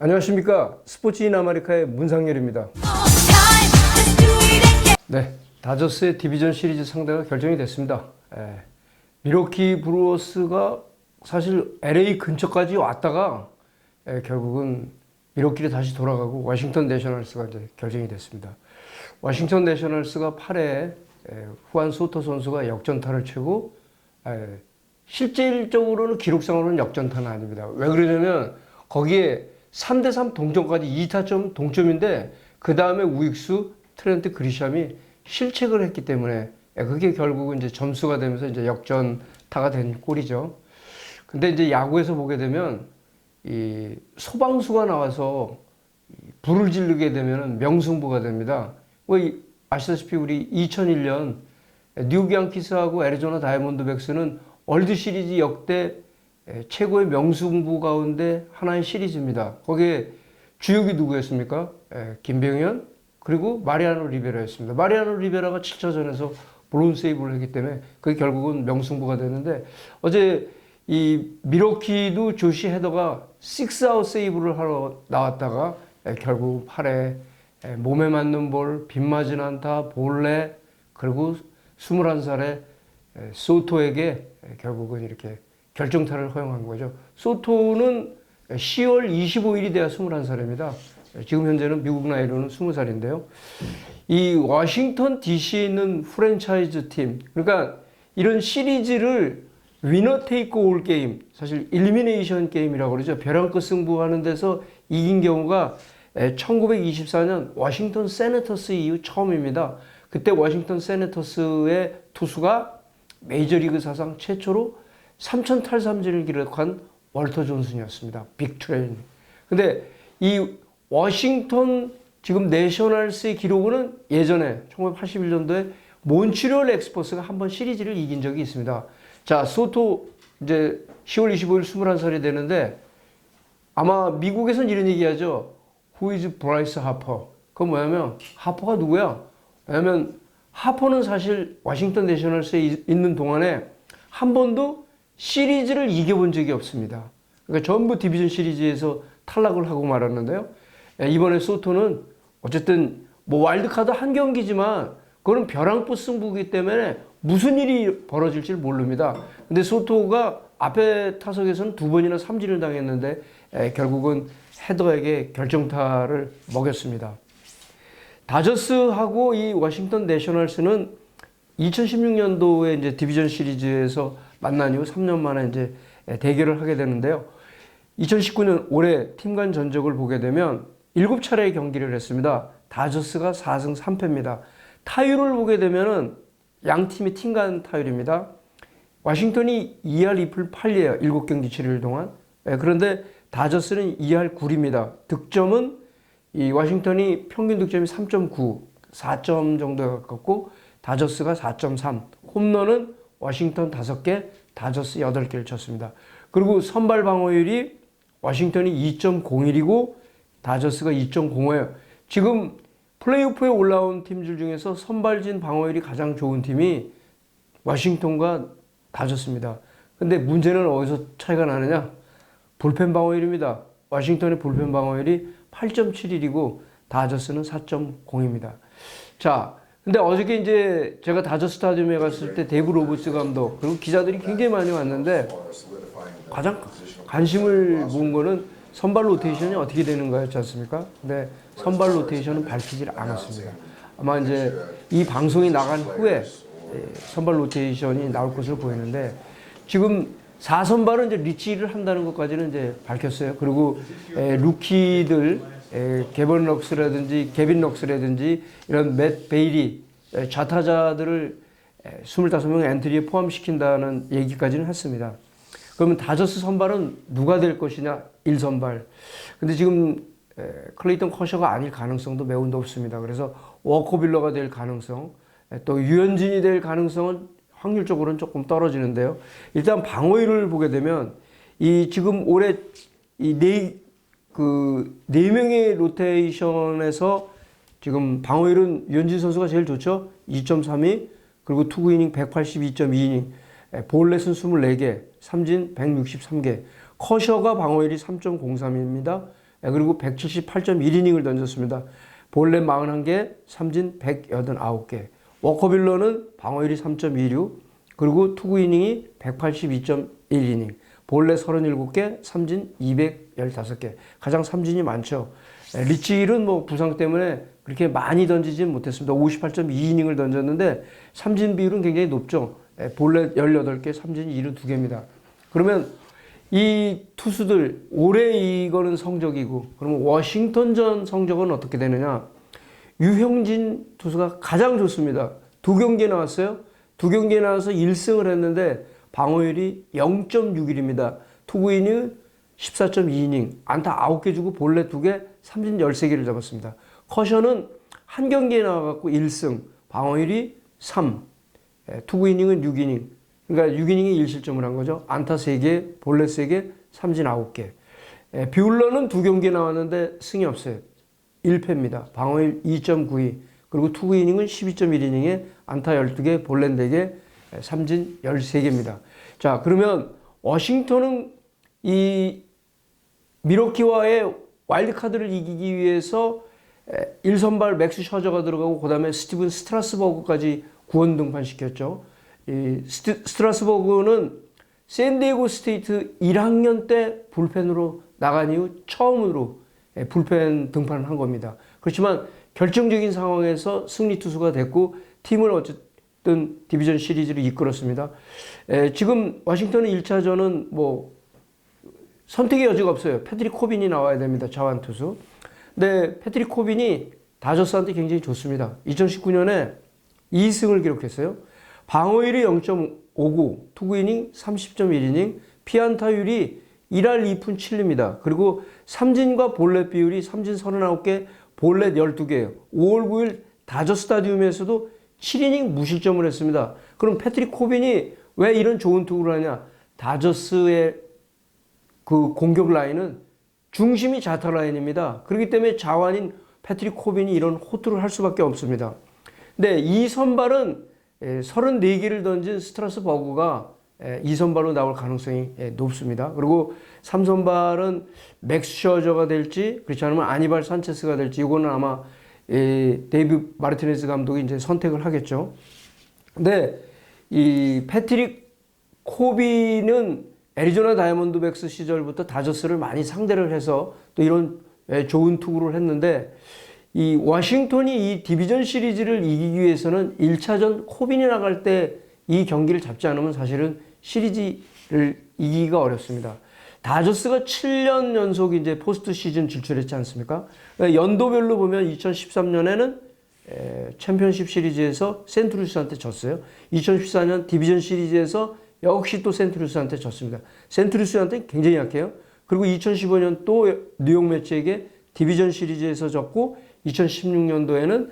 안녕하십니까. 스포츠인 아메리카의 문상열입니다. 네, 다저스의 디비전 시리즈 상대가 결정이 됐습니다. 미러키 브루어스가 사실 LA 근처까지 왔다가 결국은 미러키로 다시 돌아가고 워싱턴 내셔널스가 이제 결정이 됐습니다. 워싱턴 내셔널스가 8회에 후안 소토 선수가 역전타를 치고 실질적으로는 기록상으로는 역전타는 아닙니다. 왜 그러냐면 거기에 3대3 동점까지 2타점 동점인데 그 다음에 우익수 트렌트 그리샴이 실책을 했기 때문에 그게 결국은 이제 점수가 되면서 이제 역전타가 된 꼴이죠. 근데 이제 야구에서 보게 되면 이 소방수가 나와서 불을 지르게 되면 명승부가 됩니다. 아시다시피 우리 2001년 뉴욕 양키스하고 애리조나 다이아몬드백스는 월드 시리즈 역대 최고의 명승부 가운데 하나의 시리즈입니다. 거기에 주역이 누구였습니까? 김병현 그리고 마리아노 리베라였습니다. 마리아노 리베라가 7차전에서 브론 세이브를 했기 때문에 그게 결국은 명승부가 되는데 어제 이 미러키도 조시 헤더가 6아웃 세이브를 하러 나왔다가 결국 8회 몸에 맞는 볼, 빗맞은 안타, 볼넷 그리고 21살의 소토에게 결국은 이렇게 결정타를 허용한 거죠. 소토는 10월 25일이 돼야 21살입니다. 지금 현재는 미국 나이로는 20살인데요. 이 워싱턴 DC에 있는 프랜차이즈 팀, 그러니까 이런 시리즈를 위너 테이크 올 게임, 사실 일리미네이션 게임이라고 그러죠. 벼랑 끝 승부하는 데서 이긴 경우가 1924년 워싱턴 세네터스 이후 처음입니다. 그때 워싱턴 세네터스의 투수가 메이저리그 사상 최초로 3천 탈삼진을 기록한 월터 존슨이었습니다. 빅트레인. 근데 이 워싱턴 지금 내셔널스의 기록은 예전에 1981년도에 몬트리올 엑스포스가 한번 시리즈를 이긴 적이 있습니다. 자, 소토 이제 10월 25일 21살이 되는데 아마 미국에서는 이런 얘기하죠. Who is Bryce Harper? 그건 뭐냐면 하퍼가 누구야? 왜냐면 하퍼는 사실 워싱턴 내셔널스에 있는 동안에 한 번도 시리즈를 이겨본 적이 없습니다. 그러니까 전부 디비전 시리즈에서 탈락을 하고 말았는데요. 이번에 소토는 어쨌든 뭐 와일드카드 한 경기지만 그거는 벼랑끝 승부이기 때문에 무슨 일이 벌어질지 모릅니다. 근데 소토가 앞에 타석에서는 2번이나 삼진을 당했는데 결국은 헤더에게 결정타를 먹였습니다. 다저스하고 이 워싱턴 내셔널스는 2016년도에 이제 디비전 시리즈에서 만난 이후 3년 만에 이제 대결을 하게 되는데요. 2019년 올해 팀 간 전적을 보게 되면 7차례의 경기를 했습니다. 다저스가 4승 3패입니다. 타율을 보게 되면은 양 팀이 팀 간 타율입니다. 워싱턴이 2할 2풀 8리예요. 7경기 7일 동안. 그런데 다저스는 2할 9리입니다. 득점은 이 워싱턴이 평균 득점이 3.9, 4점 정도에 가깝고 다저스가 4.3. 홈런은 워싱턴 5개, 다저스 8개를 쳤습니다. 그리고 선발 방어율이 워싱턴이 2.01이고 다저스가 2.05예요. 지금 플레이오프에 올라온 팀들 중에서 선발진 방어율이 가장 좋은 팀이 워싱턴과 다저스입니다. 근데 문제는 어디서 차이가 나느냐? 불펜 방어율입니다. 워싱턴의 불펜 방어율이 8.71이고 다저스는 4.0입니다. 자, 근데 어저께 이제 제가 다저스 스타디움에 갔을 때 데이브 로버츠 감독 그리고 기자들이 굉장히 많이 왔는데 가장 관심을 모은 거는 선발 로테이션이 어떻게 되는 거였지 않습니까? 근데 선발 로테이션은 밝히지 않았습니다. 아마 이제 이 방송이 나간 후에 선발 로테이션이 나올 것으로 보이는데 지금 4선발은 이제 리치를 한다는 것까지는 이제 밝혔어요. 그리고 루키들 게번 럭스라든지 게빈 럭스라든지 이런 맷 베일리 좌타자들을 25명 엔트리에 포함시킨다는 얘기까지는 했습니다. 그러면 다저스 선발은 누가 될 것이냐? 1선발. 근데 지금 클레이턴 커셔가 아닐 가능성도 매우 높습니다. 그래서 워커 빌러가 될 가능성, 또 유현진이 될 가능성은 확률적으로는 조금 떨어지는데요. 일단 방어율을 보게 되면 이 지금 올해 이 네 명의 로테이션에서 지금 방어율은 유현진 선수가 제일 좋죠. 2.32 그리고 투구 이닝 182.2이닝 볼넷은 24개, 삼진 163개. 커셔가 방어율이 3.03입니다. 그리고 178.1이닝을 던졌습니다. 볼넷 41개, 삼진 189개. 워커빌러는 방어율이 3.26, 그리고 투구 이닝이 182.1이닝, 볼넷 37개, 삼진 215개. 가장 삼진이 많죠. 리치힐은 뭐 부상 때문에 그렇게 많이 던지진 못했습니다. 58.2이닝을 던졌는데 삼진 비율은 굉장히 높죠. 볼넷 18개, 삼진 72개입니다. 그러면 이 투수들 올해 이거는 성적이고, 그러면 워싱턴전 성적은 어떻게 되느냐? 유형진 투수가 가장 좋습니다. 2경기에 나왔어요. 2경기에 나와서 1승을 했는데 방어율이 0.61입니다. 투구 이닝 14.2이닝, 안타 9개 주고 볼넷 2개, 삼진 13개를 잡았습니다. 커셔는 한 경기에 나와갖고 1승, 방어율이 3, 투구 이닝은 6이닝, 그러니까 6이닝에 1실점을 한 거죠. 안타 3개, 볼넷 3개, 삼진 9개. 뷰러는 2경기에 나왔는데 승이 없어요. 1패입니다. 방어율 2.92, 그리고 투구 이닝은 12.1이닝에 안타 12개, 볼넷 4개, 삼진 13개입니다. 자, 그러면 워싱턴은 이 미러키와의 와일드카드를 이기기 위해서 1선발 맥스 셔저가 들어가고, 그 다음에 스티븐 스트라스버그까지 구원 등판시켰죠. 이 스트라스버그는 샌디에고 스테이트 1학년 때 불펜으로 나간 이후 처음으로 불펜 등판을 한 겁니다. 그렇지만 결정적인 상황에서 승리 투수가 됐고, 팀을 어쨌든 디비전 시리즈를 이끌었습니다. 지금 워싱턴은 1차전은 뭐 선택의 여지가 없어요. 패트릭 코빈이 나와야 됩니다. 자완 투수. 근데 패트릭 코빈이 다저스한테 굉장히 좋습니다. 2019년에 2승을 기록했어요. 방어율이 0.59, 투구 이닝 30.1이닝, 피안타율이 1할 2푼 7리입니다. 그리고 삼진과 볼넷 비율이 삼진 39개, 볼넷 12개예요. 5월 9일 다저 스타디움에서도 7이닝 무실점을 했습니다. 그럼 패트릭 코빈이 왜 이런 좋은 투구를 하냐? 다저스의 그 공격 라인은 중심이 자타 라인입니다. 그렇기 때문에 자완인 패트릭 코빈이 이런 호투를 할 수밖에 없습니다. 근데 이 선발은 34개를 던진 스트라스버그가 2선발로 나올 가능성이 높습니다. 그리고 3선발은 맥스 셔저가 될지, 그렇지 않으면 아니발 산체스가 될지, 이거는 아마 데이비 마르티네즈 감독이 이제 선택을 하겠죠. 근데 이 패트릭 코빈은 애리조나 다이아몬드백스 시절부터 다저스를 많이 상대를 해서 또 이런 좋은 투구를 했는데, 이 워싱턴이 이 디비전 시리즈를 이기기 위해서는 1차전 코빈이 나갈 때 이 경기를 잡지 않으면 사실은 시리즈를 이기기가 어렵습니다. 다저스가 7년 연속 이제 포스트 시즌 진출했지 않습니까? 연도별로 보면 2013년에는 챔피언십 시리즈에서 센트루이스한테 졌어요. 2014년 디비전 시리즈에서 역시 또 센트루이스한테 졌습니다. 센트루이스한테 굉장히 약해요. 그리고 2015년 또 뉴욕 매치에게 디비전 시리즈에서 졌고, 2016년도에는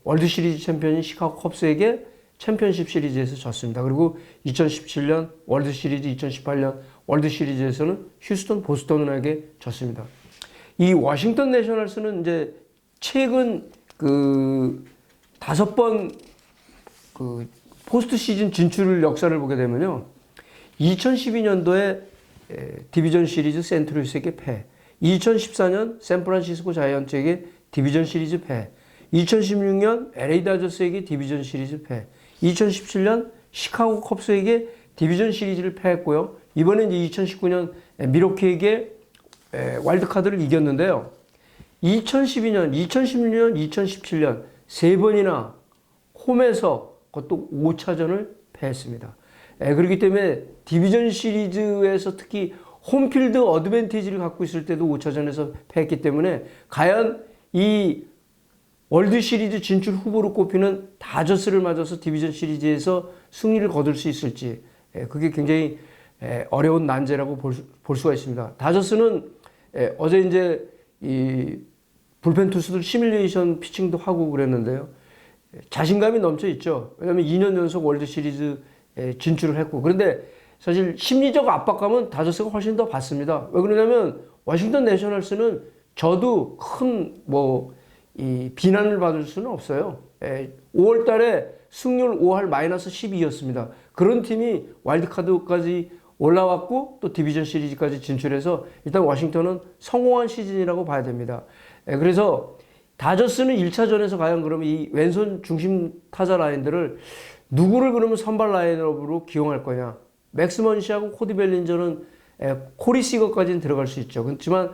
월드 시리즈 챔피언인 시카고 컵스에게 챔피언십 시리즈에서 졌습니다. 그리고 2017년 월드 시리즈, 2018년 월드 시리즈에서는 휴스턴 보스턴에게 졌습니다. 이 워싱턴 내셔널스는 이제 최근 그 5번 그 포스트 시즌 진출 역사를 보게 되면요. 2012년도에 디비전 시리즈 센트루이스에게 패, 2014년 샌프란시스코 자이언츠에게 디비전 시리즈 패, 2016년 LA 다저스에게 디비전 시리즈 패, 2017년 시카고 컵스에게 디비전 시리즈를 패했고요. 이번에 이제 2019년 미러키에게 와일드카드를 이겼는데요. 2012년, 2016년, 2017년 세 번이나 홈에서 그것도 5차전을 패했습니다. 그렇기 때문에 디비전 시리즈에서 특히 홈필드 어드밴티지를 갖고 있을 때도 5차전에서 패했기 때문에 과연 이 월드 시리즈 진출 후보로 꼽히는 다저스를 맞아서 디비전 시리즈에서 승리를 거둘 수 있을지, 그게 굉장히 어려운 난제라고 볼 수가 있습니다. 다저스는 어제 이제 이 불펜 투수들 시뮬레이션 피칭도 하고 그랬는데요. 자신감이 넘쳐 있죠. 왜냐하면 2년 연속 월드 시리즈 진출을 했고, 그런데 사실 심리적 압박감은 다저스가 훨씬 더 받습니다. 왜 그러냐면 워싱턴 내셔널스는 저도 큰 이 비난을 받을 수는 없어요. 5월 달에 승률 5할 마이너스 12였습니다. 그런 팀이 와일드카드까지 올라왔고 또 디비전 시리즈까지 진출해서 일단 워싱턴은 성공한 시즌이라고 봐야 됩니다. 그래서 다저스는 1차전에서 과연 그러면 이 왼손 중심 타자 라인들을 누구를 그러면 선발 라인업으로 기용할 거냐. 맥스 먼시하고 코디 벨린저는 코리 시거까지는 들어갈 수 있죠. 그렇지만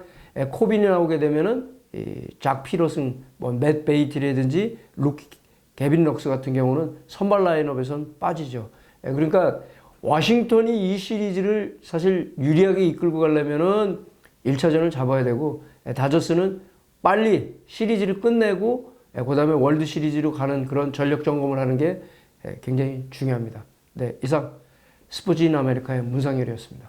코빈이 나오게 되면은 작 피러슨, 맷 베이티라든지 개빈 럭스 같은 경우는 선발 라인업에선 빠지죠. 그러니까 워싱턴이 이 시리즈를 사실 유리하게 이끌고 가려면은 1차전을 잡아야 되고 다저스는 빨리 시리즈를 끝내고 그 다음에 월드 시리즈로 가는 그런 전력 점검을 하는 게 굉장히 중요합니다. 네, 이상 스포츠인 아메리카의 문상열이었습니다.